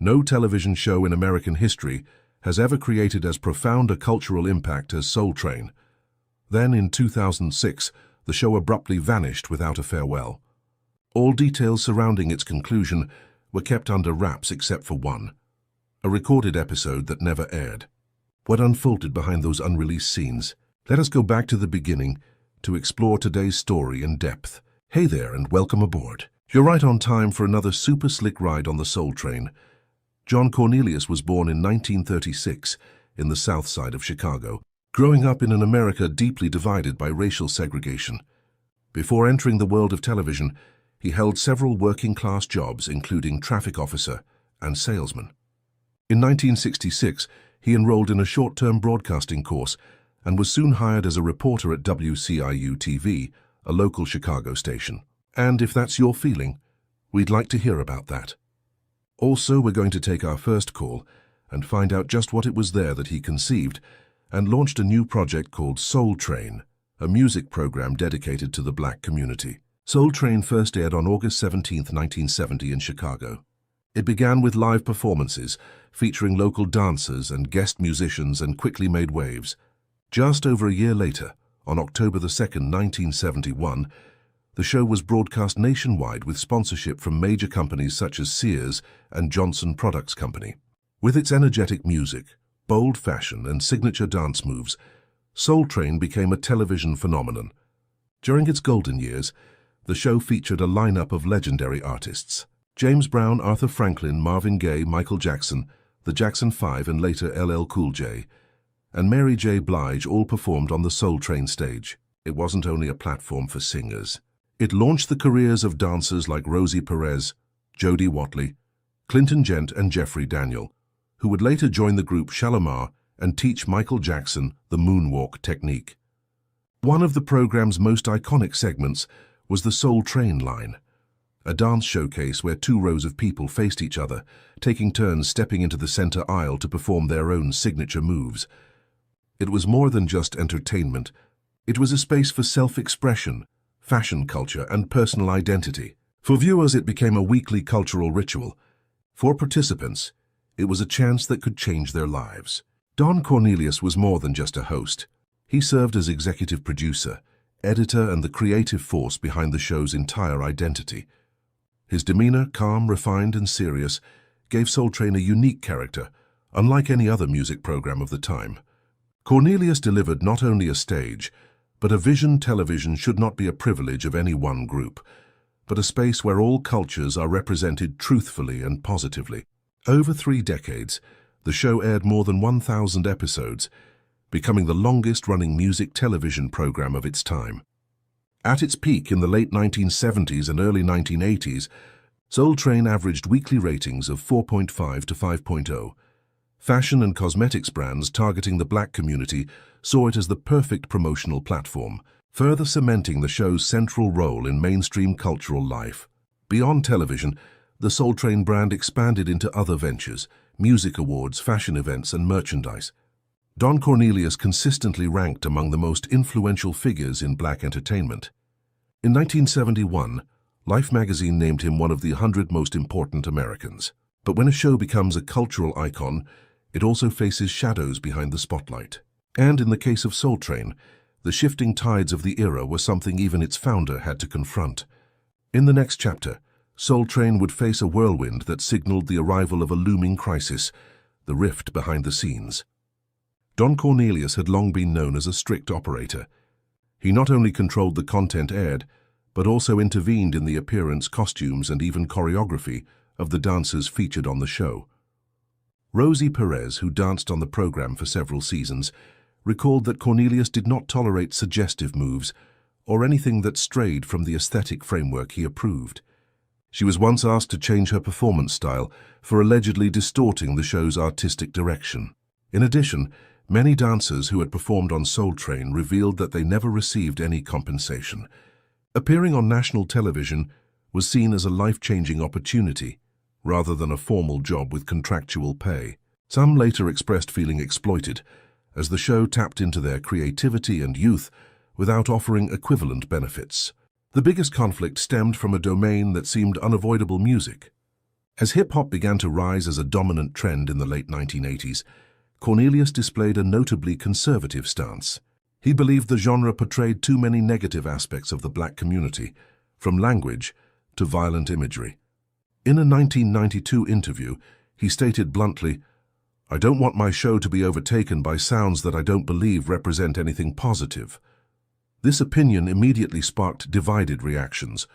No television show in American history has ever created as profound a cultural impact as Soul Train. Then, in 2006, the show abruptly vanished without a farewell. All details surrounding its conclusion were kept under wraps except for one, a recorded episode that never aired. What unfolded behind those unreleased scenes? Let us go back to the beginning to explore today's story in depth. Hey there, and welcome aboard. You're right on time for another super slick ride on the Soul Train. John Cornelius was born in 1936 in the south side of Chicago, growing up in an America deeply divided by racial segregation. Before entering the world of television, he held several working-class jobs, including traffic officer and salesman. In 1966, he enrolled in a short-term broadcasting course and was soon hired as a reporter at WCIU-TV, a local Chicago station. And if that's your feeling, we'd like to hear about that. Also, we're going to take our first call and find out just what it was there that he conceived and launched a new project called Soul Train, a music program dedicated to the Black community. Soul Train first aired on August 17, 1970 in Chicago. It began with live performances featuring local dancers and guest musicians and quickly made waves. Just over a year later, on October 2, 1971, the show was broadcast nationwide with sponsorship from major companies such as Sears and Johnson Products Company. With its energetic music, bold fashion, and signature dance moves, Soul Train became a television phenomenon. During its golden years, the show featured a lineup of legendary artists: James Brown, Arthur Franklin, Marvin Gaye, Michael Jackson, the Jackson 5 and later LL Cool J, and Mary J. Blige all performed on the Soul Train stage. It wasn't only a platform for singers. It launched the careers of dancers like Rosie Perez, Jody Watley, Clinton Gent and Jeffrey Daniel, who would later join the group Shalamar and teach Michael Jackson the moonwalk technique. One of the program's most iconic segments was the Soul Train line, a dance showcase where two rows of people faced each other, taking turns stepping into the center aisle to perform their own signature moves. It was more than just entertainment. It was a space for self-expression, fashion culture, and personal identity. For viewers, it became a weekly cultural ritual. For participants, it was a chance that could change their lives. Don Cornelius was more than just a host. He served as executive producer, editor, and the creative force behind the show's entire identity. His demeanor, calm, refined, and serious, gave Soul Train a unique character, unlike any other music program of the time. Cornelius delivered not only a stage, but a vision. Television should not be a privilege of any one group, but a space where all cultures are represented truthfully and positively. Over 3 decades, the show aired more than 1,000 episodes, becoming the longest-running music television program of its time. At its peak in the late 1970s and early 1980s, Soul Train averaged weekly ratings of 4.5 to 5.0. Fashion and cosmetics brands targeting the Black community saw it as the perfect promotional platform, further cementing the show's central role in mainstream cultural life. Beyond television, the Soul Train brand expanded into other ventures: music awards, fashion events, and merchandise. Don Cornelius consistently ranked among the most influential figures in Black entertainment. In 1971, Life magazine named him one of the 100 most important Americans. But when a show becomes a cultural icon, it also faces shadows behind the spotlight. And in the case of Soul Train, the shifting tides of the era were something even its founder had to confront. In the next chapter, Soul Train would face a whirlwind that signaled the arrival of a looming crisis, the rift behind the scenes. Don Cornelius had long been known as a strict operator. He not only controlled the content aired, but also intervened in the appearance, costumes, and even choreography of the dancers featured on the show. Rosie Perez, who danced on the program for several seasons, recalled that Cornelius did not tolerate suggestive moves or anything that strayed from the aesthetic framework he approved. She was once asked to change her performance style for allegedly distorting the show's artistic direction. In addition, many dancers who had performed on Soul Train revealed that they never received any compensation. Appearing on national television was seen as a life-changing opportunity, rather than a formal job with contractual pay. Some later expressed feeling exploited, as the show tapped into their creativity and youth without offering equivalent benefits. The biggest conflict stemmed from a domain that seemed unavoidable: music. As hip-hop began to rise as a dominant trend in the late 1980s, Cornelius displayed a notably conservative stance. He believed the genre portrayed too many negative aspects of the black community, from language to violent imagery. In a 1992 interview, he stated bluntly, "I don't want my show to be overtaken by sounds that I don't believe represent anything positive." This opinion immediately sparked divided reactions.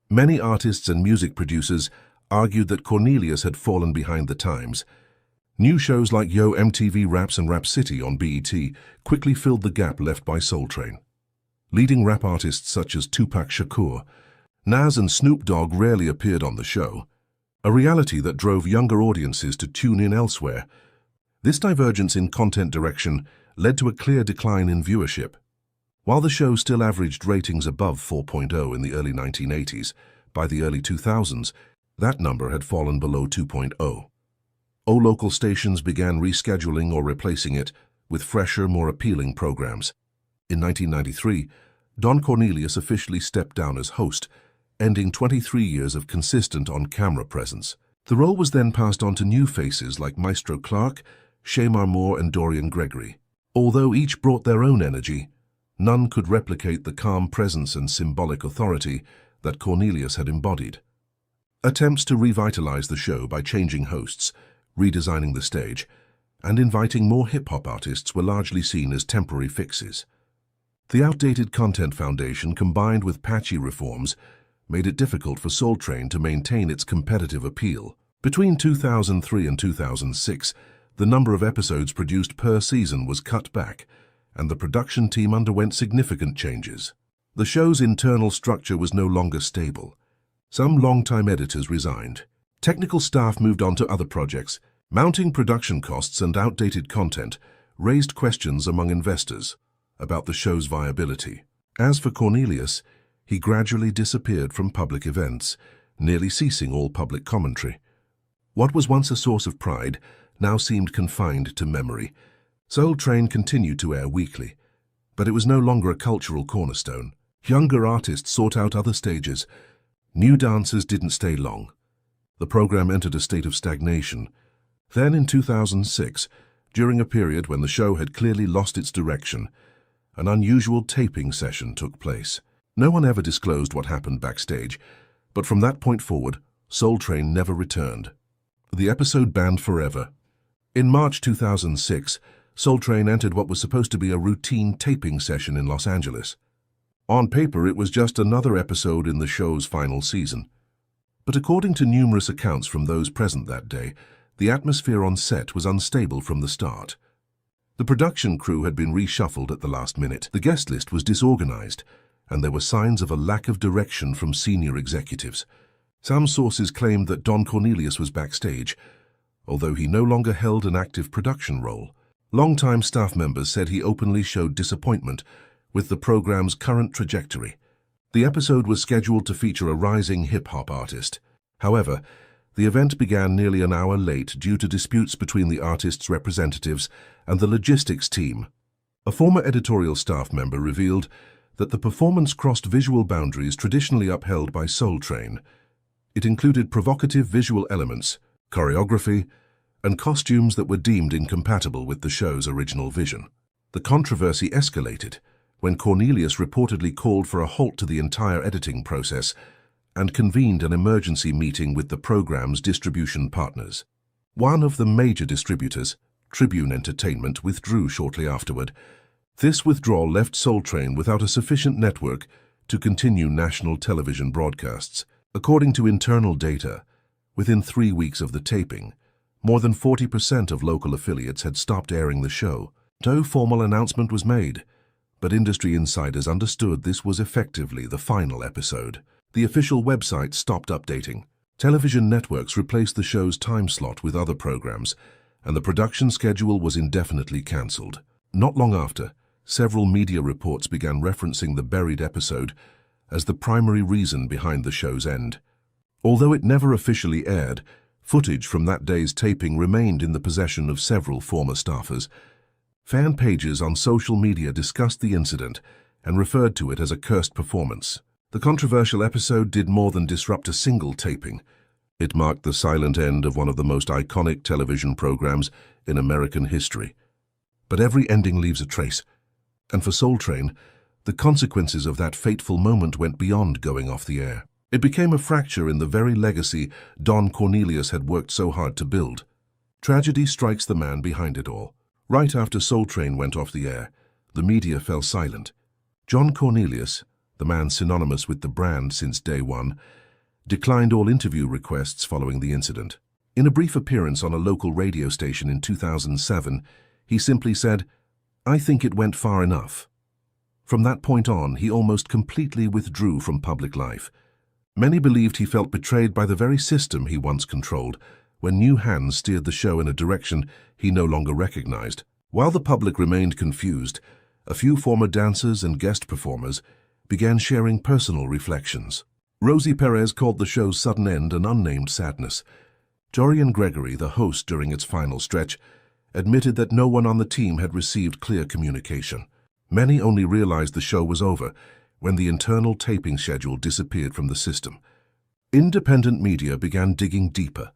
Many artists and music producers argued that Cornelius had fallen behind the times. New shows like Yo! MTV Raps and Rap City on BET quickly filled the gap left by Soul Train. Leading rap artists such as Tupac Shakur, Nas and Snoop Dogg rarely appeared on the show, a reality that drove younger audiences to tune in elsewhere. This divergence in content direction led to a clear decline in viewership. While the show still averaged ratings above 4.0 in the early 1980s, by the early 2000s, that number had fallen below 2.0. Local stations began rescheduling or replacing it with fresher, more appealing programs. In 1993, Don Cornelius officially stepped down as host, ending 23 years of consistent on-camera presence. The role was then passed on to new faces like Maestro Clark, Shamar Moore and Dorian Gregory. Although each brought their own energy, none could replicate the calm presence and symbolic authority that Cornelius had embodied. Attempts to revitalize the show by changing hosts, redesigning the stage, and inviting more hip-hop artists were largely seen as temporary fixes. The outdated content foundation, combined with patchy reforms, made it difficult for Soul Train to maintain its competitive appeal. Between 2003 and 2006, the number of episodes produced per season was cut back, and the production team underwent significant changes. The show's internal structure was no longer stable. Some longtime editors resigned. Technical staff moved on to other projects. Mounting production costs and outdated content raised questions among investors about the show's viability. As for Cornelius, he gradually disappeared from public events, nearly ceasing all public commentary. What was once a source of pride now seemed confined to memory. Soul Train continued to air weekly, but it was no longer a cultural cornerstone. Younger artists sought out other stages. New dancers didn't stay long. The program entered a state of stagnation. Then in 2006, during a period when the show had clearly lost its direction, an unusual taping session took place. No one ever disclosed what happened backstage, but from that point forward, Soul Train never returned. The episode banned forever. In March 2006, Soul Train entered what was supposed to be a routine taping session in Los Angeles. On paper, it was just another episode in the show's final season. But according to numerous accounts from those present that day, the atmosphere on set was unstable from the start. The production crew had been reshuffled at the last minute, the guest list was disorganized, and there were signs of a lack of direction from senior executives. Some sources claimed that Don Cornelius was backstage, although he no longer held an active production role. Longtime staff members said he openly showed disappointment with the program's current trajectory. The episode was scheduled to feature a rising hip-hop artist. However, the event began nearly an hour late due to disputes between the artist's representatives and the logistics team. A former editorial staff member revealed that the performance crossed visual boundaries traditionally upheld by Soul Train. It included provocative visual elements, choreography, and costumes that were deemed incompatible with the show's original vision. The controversy escalated when Cornelius reportedly called for a halt to the entire editing process and convened an emergency meeting with the program's distribution partners. One of the major distributors, Tribune Entertainment, withdrew shortly afterward. This withdrawal left Soul Train without a sufficient network to continue national television broadcasts. According to internal data, within 3 weeks of the taping, more than 40% of local affiliates had stopped airing the show. No formal announcement was made, but industry insiders understood this was effectively the final episode. The official website stopped updating. Television networks replaced the show's time slot with other programs, and the production schedule was indefinitely cancelled. Not long after, several media reports began referencing the buried episode as the primary reason behind the show's end. Although it never officially aired, footage from that day's taping remained in the possession of several former staffers. Fan pages on social media discussed the incident and referred to it as a cursed performance. The controversial episode did more than disrupt a single taping. It marked the silent end of one of the most iconic television programs in American history. But every ending leaves a trace, and for Soul Train, the consequences of that fateful moment went beyond going off the air. It became a fracture in the very legacy Don Cornelius had worked so hard to build. Tragedy strikes the man behind it all. Right after Soul Train went off the air, the media fell silent. John Cornelius, the man synonymous with the brand since day one, declined all interview requests following the incident. In a brief appearance on a local radio station in 2007, he simply said, "I think it went far enough." From that point on, he almost completely withdrew from public life. Many believed he felt betrayed by the very system he once controlled, when new hands steered the show in a direction he no longer recognized. While the public remained confused, a few former dancers and guest performers began sharing personal reflections. Rosie Perez called the show's sudden end an unnamed sadness. Dorian Gregory, the host during its final stretch, admitted that no one on the team had received clear communication. Many only realized the show was over when the internal taping schedule disappeared from the system. Independent media began digging deeper,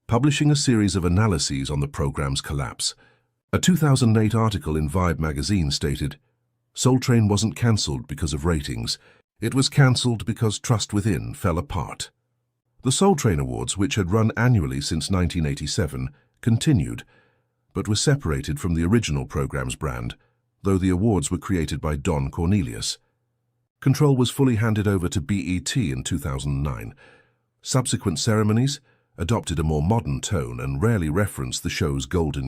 publishing a series of analyses on the program's collapse. A 2008 article in Vibe magazine stated, "Soul Train wasn't cancelled because of ratings. It was cancelled because trust within fell apart." The Soul Train Awards, which had run annually since 1987, continued, but were separated from the original program's brand, though the awards were created by Don Cornelius. Control was fully handed over to BET in 2009. Subsequent ceremonies adopted a more modern tone and rarely referenced the show's golden